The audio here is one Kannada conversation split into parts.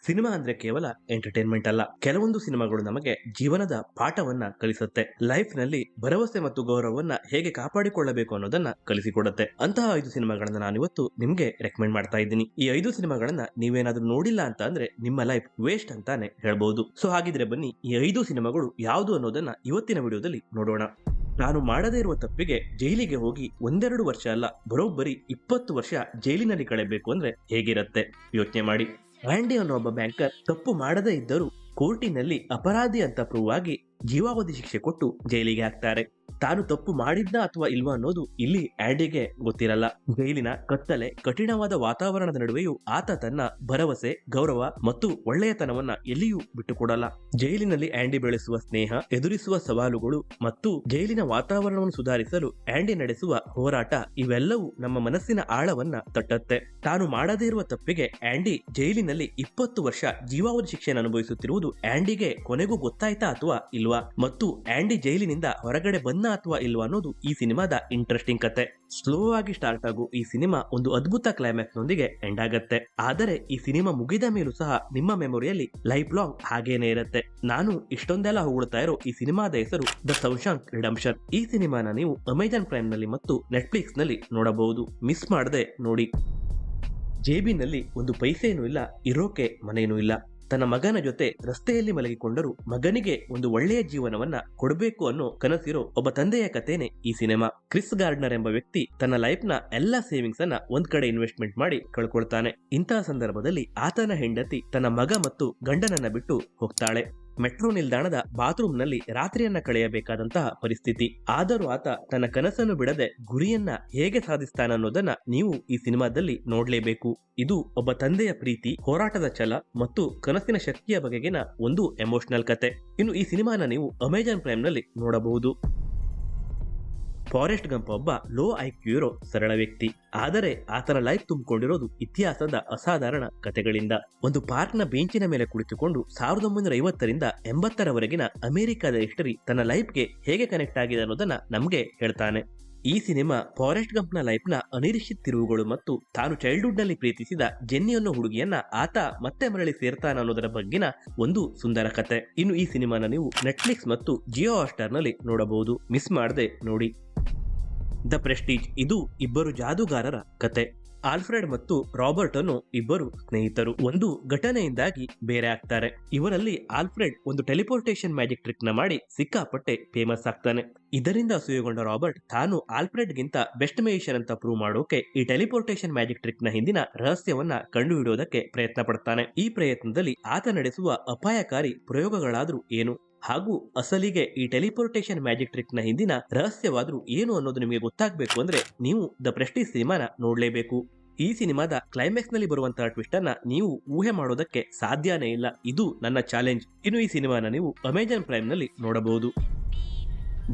ಸಿನಿಮಾ ಅಂದ್ರೆ ಕೇವಲ ಎಂಟರ್ಟೈನ್ಮೆಂಟ್ ಅಲ್ಲ. ಕೆಲವೊಂದು ಸಿನಿಮಾಗಳು ನಮಗೆ ಜೀವನದ ಪಾಠವನ್ನ ಕಲಿಸುತ್ತೆ. ಲೈಫ್ ನಲ್ಲಿ ಭರವಸೆ ಮತ್ತು ಗೌರವವನ್ನ ಹೇಗೆ ಕಾಪಾಡಿಕೊಳ್ಳಬೇಕು ಅನ್ನೋದನ್ನ ಕಲಿಸಿಕೊಡುತ್ತೆ. ಅಂತಹ 5 ಸಿನಿಮಾಗಳನ್ನ ನಾನಿವತ್ತು ನಿಮ್ಗೆ ರೆಕಮೆಂಡ್ ಮಾಡ್ತಾ ಇದ್ದೀನಿ. ಈ 5 ಸಿನಿಮಾಗಳನ್ನ ನೀವೇನಾದ್ರೂ ನೋಡಿಲ್ಲ ಅಂತ ಅಂದ್ರೆ ನಿಮ್ಮ ಲೈಫ್ ವೇಸ್ಟ್ ಅಂತಾನೆ ಹೇಳ್ಬಹುದು. ಸೊ ಹಾಗಿದ್ರೆ ಬನ್ನಿ ಈ 5 ಸಿನಿಮಾಗಳು ಯಾವುದು ಅನ್ನೋದನ್ನ ಇವತ್ತಿನ ವಿಡಿಯೋದಲ್ಲಿ ನೋಡೋಣ. ನಾನು ಮಾಡದೇ ಇರುವ ತಪ್ಪಿಗೆ ಜೈಲಿಗೆ ಹೋಗಿ ಒಂದೆರಡು ವರ್ಷ ಅಲ್ಲ, ಬರೋಬ್ಬರಿ 20 ವರ್ಷ ಜೈಲಿನಲ್ಲಿ ಕಳೆಯಬೇಕು ಅಂದ್ರೆ ಹೇಗಿರುತ್ತೆ ಯೋಚನೆ ಮಾಡಿ. ಆಂಡಿ ಅನ್ನೋ ಒಬ್ಬ ಬ್ಯಾಂಕರ್ ತಪ್ಪು ಮಾಡದೇ ಇದ್ದರೂ ಕೋರ್ಟಿನಲ್ಲಿ ಅಪರಾಧಿ ಅಂತ ಪ್ರೂವ್ ಆಗಿ ಜೀವಾವಧಿ ಶಿಕ್ಷೆ ಕೊಟ್ಟು ಜೈಲಿಗೆ ಹಾಕ್ತಾರೆ. ತಾನು ತಪ್ಪು ಮಾಡಿದ್ದ ಅಥವಾ ಇಲ್ವಾ ಅನ್ನೋದು ಇಲ್ಲಿ ಆಂಡಿಗೆ ಗೊತ್ತಿರಲ್ಲ. ಜೈಲಿನ ಕತ್ತಲೆ ಕಠಿಣವಾದ ವಾತಾವರಣದ ನಡುವೆಯೂ ಆತ ತನ್ನ ಭರವಸೆ, ಗೌರವ ಮತ್ತು ಒಳ್ಳೆಯತನವನ್ನ ಎಲ್ಲಿಯೂ ಬಿಟ್ಟುಕೊಡಲ್ಲ. ಜೈಲಿನಲ್ಲಿ ಆಂಡಿ ಬೆಳೆಸುವ ಸ್ನೇಹ, ಎದುರಿಸುವ ಸವಾಲುಗಳು ಮತ್ತು ಜೈಲಿನ ವಾತಾವರಣವನ್ನು ಸುಧಾರಿಸಲು ಆಂಡಿ ನಡೆಸುವ ಹೋರಾಟ ಇವೆಲ್ಲವೂ ನಮ್ಮ ಮನಸ್ಸಿನ ಆಳವನ್ನ ತಟ್ಟತ್ತೆ. ತಾನು ಮಾಡದೇ ಇರುವ ತಪ್ಪಿಗೆ ಆಂಡಿ ಜೈಲಿನಲ್ಲಿ 20 ವರ್ಷ ಜೀವಾವಧಿ ಶಿಕ್ಷೆಯನ್ನು ಅನುಭವಿಸುತ್ತಿರುವುದು ಆಂಡಿಗೆ ಕೊನೆಗೂ ಗೊತ್ತಾಯ್ತಾ ಅಥವಾ ಇಲ್ವಾ, ಮತ್ತು ಆಂಡಿ ಜೈಲಿನಿಂದ ಹೊರಗಡೆ ಬಂದ ಅಥವಾ ಇಲ್ವಾ ಅನ್ನೋದು ಈ ಸಿನಿಮಾದ ಇಂಟ್ರೆಸ್ಟಿಂಗ್ ಕತೆ. ಸ್ಲೋ ಆಗಿ ಸ್ಟಾರ್ಟ್ ಆಗೋ ಈ ಸಿನಿಮಾ ಒಂದು ಅದ್ಭುತ ಕ್ಲೈಮ್ಯಾಕ್ಸ್ ನೊಂದಿಗೆ ಎಂಡ್ ಆಗತ್ತೆ. ಆದರೆ ಈ ಸಿನಿಮಾ ಮುಗಿದ ಮೇಲೂ ಸಹ ನಿಮ್ಮ ಮೆಮೊರಿಯಲ್ಲಿ ಲೈಫ್ ಲಾಂಗ್ ಹಾಗೇನೆ ಇರುತ್ತೆ. ನಾನು ಇಷ್ಟೊಂದೆಲ್ಲ ಹೊಗಳ್ತಾ ಇರೋ ಈ ಸಿನಿಮಾದ ಹೆಸರು ದ ಶೌಶಾಂಕ್ ರಿಡೆಂಪ್ಷನ್. ಈ ಸಿನಿಮಾನ ನೀವು ಅಮೆಜಾನ್ ಪ್ರೈಮ್ ನಲ್ಲಿ ಮತ್ತು ನೆಟ್ಫ್ಲಿಕ್ಸ್ ನಲ್ಲಿ ನೋಡಬಹುದು. ಮಿಸ್ ಮಾಡದೆ ನೋಡಿ. ಜೇಬಿನಲ್ಲಿ ಒಂದು ಪೈಸೆನೂ ಇಲ್ಲ, ಇರೋಕೆ ಮನೇನೂ ಇಲ್ಲ. ತನ್ನ ಮಗನ ಜೊತೆ ರಸ್ತೆಯಲ್ಲಿ ಮಲಗಿಕೊಂಡರೂ ಮಗನಿಗೆ ಒಂದು ಒಳ್ಳೆಯ ಜೀವನವನ್ನ ಕೊಡಬೇಕು ಅನ್ನೋ ಕನಸಿರೋ ಒಬ್ಬ ತಂದೆಯ ಕಥೆನೆ ಈ ಸಿನಿಮಾ. ಕ್ರಿಸ್ ಗಾರ್ಡ್ನರ್ ಎಂಬ ವ್ಯಕ್ತಿ ತನ್ನ ಲೈಫ್ ನ ಎಲ್ಲಾ ಸೇವಿಂಗ್ಸ್ ಅನ್ನ ಒಂದ್ ಕಡೆ ಇನ್ವೆಸ್ಟ್ಮೆಂಟ್ ಮಾಡಿ ಕಳ್ಕೊಳ್ತಾನೆ. ಇಂತಹ ಸಂದರ್ಭದಲ್ಲಿ ಆತನ ಹೆಂಡತಿ ತನ್ನ ಮಗ ಮತ್ತು ಗಂಡನನ್ನ ಬಿಟ್ಟು ಹೋಗ್ತಾಳೆ. ಮೆಟ್ರೋ ನಿಲ್ದಾಣದ ಬಾತ್ರೂಮ್ ನಲ್ಲಿ ರಾತ್ರಿಯನ್ನ ಕಳೆಯಬೇಕಾದಂತಹ ಪರಿಸ್ಥಿತಿ. ಆದರೂ ಆತ ತನ್ನ ಕನಸನ್ನು ಬಿಡದೆ ಗುರಿಯನ್ನ ಹೇಗೆ ಸಾಧಿಸ್ತಾನ ಅನ್ನೋದನ್ನ ನೀವು ಈ ಸಿನಿಮಾದಲ್ಲಿ ನೋಡ್ಲೇಬೇಕು. ಇದು ಒಬ್ಬ ತಂದೆಯ ಪ್ರೀತಿ, ಹೋರಾಟದ ಛಲ ಮತ್ತು ಕನಸಿನ ಶಕ್ತಿಯ ಬಗೆಗಿನ ಒಂದು ಎಮೋಷನಲ್ ಕತೆ. ಇನ್ನು ಈ ಸಿನಿಮಾನ ನೀವು ಅಮೆಜಾನ್ ಪ್ರೈಮ್ ನಲ್ಲಿ ನೋಡಬಹುದು. ಫಾರೆಸ್ಟ್ ಗಂಪ್ ಒಬ್ಬ ಲೋ ಐಕ್ಯೂ ಇರೋ ಸರಳ ವ್ಯಕ್ತಿ, ಆದರೆ ಆತನ ಲೈಫ್ ತುಂಬಿಕೊಂಡಿರೋದು ಇತಿಹಾಸದ ಅಸಾಧಾರಣ ಕಥೆಗಳಿಂದ. ಒಂದು ಪಾರ್ಕ್ ನ ಬೆಂಚಿನ ಮೇಲೆ ಕುಳಿತುಕೊಂಡು 1950ರಿಂದ 80ರವರೆಗಿನ ಅಮೆರಿಕದ ಹಿಸ್ಟರಿ ತನ್ನ ಲೈಫ್ಗೆ ಹೇಗೆ ಕನೆಕ್ಟ್ ಆಗಿದೆ ಅನ್ನೋದನ್ನ ನಮ್ಗೆ ಹೇಳ್ತಾನೆ. ಈ ಸಿನಿಮಾ ಫಾರೆಸ್ಟ್ ಗಂಪ್ ನ ಲೈಫ್ ನ ಅನಿರೀಕ್ಷಿತ ತಿರುವುಗಳು ಮತ್ತು ತಾನು ಚೈಲ್ಡ್ಹುಡ್ ನಲ್ಲಿ ಪ್ರೀತಿಸಿದ ಜೆನ್ನಿ ಅನ್ನೋ ಹುಡುಗಿಯನ್ನ ಆತ ಮತ್ತೆ ಮರಳಿ ಸೇರ್ತಾನ ಅನ್ನೋದರ ಬಗ್ಗಿನ ಒಂದು ಸುಂದರ ಕತೆ. ಇನ್ನು ಈ ಸಿನಿಮಾನ ನೀವು ನೆಟ್ಫ್ಲಿಕ್ಸ್ ಮತ್ತು ಜಿಯೋ ಹಾಟ್‌ಸ್ಟಾರ್ ನಲ್ಲಿ ನೋಡಬಹುದು. ಮಿಸ್ ಮಾಡದೆ ನೋಡಿ. ದ ಪ್ರೆಸ್ಟೀಜ್ ಇದು ಇಬ್ಬರು ಜಾದೂಗಾರರ ಕತೆ. ಆಲ್ಫ್ರೆಡ್ ಮತ್ತು ರಾಬರ್ಟ್ ಅನ್ನೋ ಇಬ್ಬರು ಸ್ನೇಹಿತರು ಒಂದು ಘಟನೆಯಿಂದಾಗಿ ಬೇರೆ ಆಗ್ತಾರೆ. ಇವರಲ್ಲಿ ಆಲ್ಫ್ರೆಡ್ ಒಂದು ಟೆಲಿಪೋರ್ಟೇಷನ್ ಮ್ಯಾಜಿಕ್ ಟ್ರಿಕ್ ನ ಮಾಡಿ ಸಿಕ್ಕಾಪಟ್ಟೆ ಫೇಮಸ್ ಆಗ್ತಾನೆ. ಇದರಿಂದ ಅಸೂಯೆಗೊಂಡ ರಾಬರ್ಟ್ ತಾನು ಆಲ್ಫ್ರೆಡ್ ಗಿಂತ ಬೆಸ್ಟ್ ಮ್ಯಾಜಿಷಿಯನ್ ಅಂತ ಪ್ರೂವ್ ಮಾಡೋಕೆ ಈ ಟೆಲಿಪೋರ್ಟೇಷನ್ ಮ್ಯಾಜಿಕ್ ಟ್ರಿಕ್ ನ ಹಿಂದಿನ ರಹಸ್ಯವನ್ನ ಕಂಡುಹಿಡಿಯೋದಕ್ಕೆ ಪ್ರಯತ್ನ ಪಡ್ತಾನೆ. ಈ ಪ್ರಯತ್ನದಲ್ಲಿ ಆತ ನಡೆಸುವ ಅಪಾಯಕಾರಿ ಪ್ರಯೋಗಗಳಾದ್ರೂ ಏನು ಹಾಗೂ ಅಸಲಿಗೆ ಈ ಟೆಲಿಪೋರ್ಟೇಷನ್ ಮ್ಯಾಜಿಕ್ ಟ್ರಿಕ್ ನ ಹಿಂದಿನ ರಹಸ್ಯವಾದ್ರೂ ಏನು ಅನ್ನೋದು ನಿಮಗೆ ಗೊತ್ತಾಗಬೇಕು ಅಂದ್ರೆ ನೀವು ದ ಪ್ರೆಸ್ಟೀಜ್ ಸಿನಿಮಾನ ನೋಡ್ಲೇಬೇಕು. ಈ ಸಿನಿಮಾದ ಕ್ಲೈಮ್ಯಾಕ್ಸ್ ನಲ್ಲಿ ಬರುವಂತಹ ಟ್ವಿಸ್ಟ್ ಅನ್ನ ನೀವು ಊಹೆ ಮಾಡೋದಕ್ಕೆ ಸಾಧ್ಯನೇ ಇಲ್ಲ. ಇದು ನನ್ನ ಚಾಲೆಂಜ್. ಇನ್ನು ಈ ಸಿನಿಮಾನ ನೀವು ಅಮೆಜಾನ್ ಪ್ರೈಮ್ ನಲ್ಲಿ ನೋಡಬಹುದು.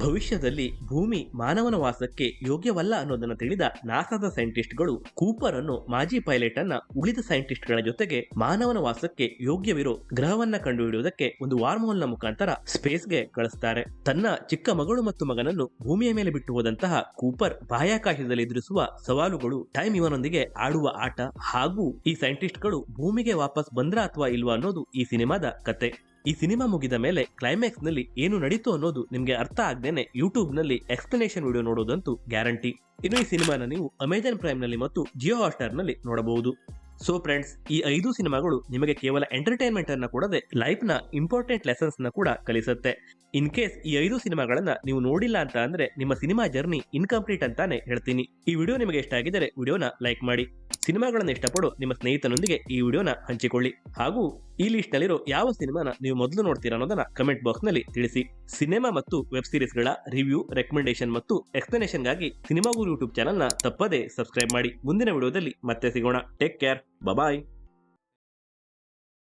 ಭವಿಷ್ಯದಲ್ಲಿ ಭೂಮಿ ಮಾನವನ ವಾಸಕ್ಕೆ ಯೋಗ್ಯವಲ್ಲ ಅನ್ನೋದನ್ನ ತಿಳಿದ ನಾಸಾದ ಸೈಂಟಿಸ್ಟ್ಗಳು ಕೂಪರ್ ಅನ್ನೋ ಮಾಜಿ ಪೈಲಟ್ ಅನ್ನ ಉಳಿದ ಸೈಂಟಿಸ್ಟ್ಗಳ ಜೊತೆಗೆ ಮಾನವನ ವಾಸಕ್ಕೆ ಯೋಗ್ಯವಿರೋ ಗ್ರಹವನ್ನ ಕಂಡುಹಿಡಿಯುವುದಕ್ಕೆ ಒಂದು ವಾರ್ಮ್ ನ ಮುಖಾಂತರ ಸ್ಪೇಸ್ಗೆ ಕಳಿಸ್ತಾರೆ. ತನ್ನ ಚಿಕ್ಕ ಮಗಳು ಮತ್ತು ಮಗನನ್ನು ಭೂಮಿಯ ಮೇಲೆ ಬಿಟ್ಟು ಹೋದಂತಹ ಕೂಪರ್ ಬಾಹ್ಯಾಕಾಶದಲ್ಲಿ ಎದುರಿಸುವ ಸವಾಲುಗಳು, ಟೈಮ್ ಇವನೊಂದಿಗೆ ಆಡುವ ಆಟ ಹಾಗೂ ಈ ಸೈಂಟಿಸ್ಟ್ಗಳು ಭೂಮಿಗೆ ವಾಪಸ್ ಬಂದ್ರ ಅಥವಾ ಇಲ್ವಾ ಅನ್ನೋದು ಈ ಸಿನಿಮಾದ ಕತೆ. ಈ ಸಿನಿಮಾ ಮುಗಿದ ಮೇಲೆ ಕ್ಲೈಮ್ಯಾಕ್ಸ್ ನಲ್ಲಿ ಏನು ನಡೀತು ಅನ್ನೋದು ನಿಮ್ಗೆ ಅರ್ಥ ಆಗದೇನೆ ಯೂಟ್ಯೂಬ್ ನಲ್ಲಿ ಎಕ್ಸ್ಪ್ಲನೇಷನ್ ವಿಡಿಯೋ ನೋಡೋದಂತೂ ಗ್ಯಾರಂಟಿ. ಇನ್ನು ಈ ಸಿನಿಮಾನ ನೀವು ಅಮೆಜಾನ್ ಪ್ರೈಮ್ ನಲ್ಲಿ ಮತ್ತು ಜಿಯೋ ಹಾಟ್‌ಸ್ಟಾರ್ ನಲ್ಲಿ ನೋಡಬಹುದು. ಸೊ ಫ್ರೆಂಡ್ಸ್, ಈ 5 ಸಿನಿಮಾಗಳು ನಿಮಗೆ ಕೇವಲ ಎಂಟರ್ಟೈನ್ಮೆಂಟ್ ಅನ್ನ ಕೊಡದೆ ಲೈಫ್ ನ ಇಂಪಾರ್ಟೆಂಟ್ ಲೆಸನ್ಸ್ ನ ಕೂಡ ಕಲಿಸುತ್ತೆ. ಇನ್ ಕೇಸ್ ಈ 5 ಸಿನಿಮಾಗಳನ್ನ ನೀವು ನೋಡಿಲ್ಲ ಅಂತ ಅಂದ್ರೆ ನಿಮ್ಮ ಸಿನಿಮಾ ಜರ್ನಿ ಇನ್ಕಂಪ್ಲೀಟ್ ಅಂತಾನೆ ಹೇಳ್ತೀನಿ. ಈ ವಿಡಿಯೋ ನಿಮಗೆ ಇಷ್ಟ ಆಗಿದ್ದರೆ ವಿಡಿಯೋನ ಲೈಕ್ ಮಾಡಿ. ಸಿನಿಮಾಗಳನ್ನ ಇಷ್ಟಪಡೋ ನಿಮ್ಮ ಸ್ನೇಹಿತನೊಂದಿಗೆ ಈ ವಿಡಿಯೋನ ಹಂಚಿಕೊಳ್ಳಿ. ಹಾಗೂ ಈ ಲಿಸ್ಟ್ ನಲ್ಲಿರೋ ಯಾವ ಸಿನಿಮಾನ ನೀವು ಮೊದಲು ನೋಡ್ತೀರಾ ಅನ್ನೋದನ್ನ ಕಮೆಂಟ್ ಬಾಕ್ಸ್ ನಲ್ಲಿ ತಿಳಿಸಿ. ಸಿನಿಮಾ ಮತ್ತು ವೆಬ್ ಸೀರೀಸ್ ಗಳ ರಿವ್ಯೂ, ರೆಕಮೆಂಡೇಶನ್ ಮತ್ತು ಎಕ್ಸ್ಪ್ಲನೇಷನ್ ಗಾಗಿ ಸಿನಿಮಾ ಗುರು ಯೂಟ್ಯೂಬ್ ಚಾನಲ್ ನ ತಪ್ಪದೇ ಸಬ್ಸ್ಕ್ರೈಬ್ ಮಾಡಿ. ಮುಂದಿನ ವಿಡಿಯೋದಲ್ಲಿ ಮತ್ತೆ ಸಿಗೋಣ. Take care. ಬಾಯ್.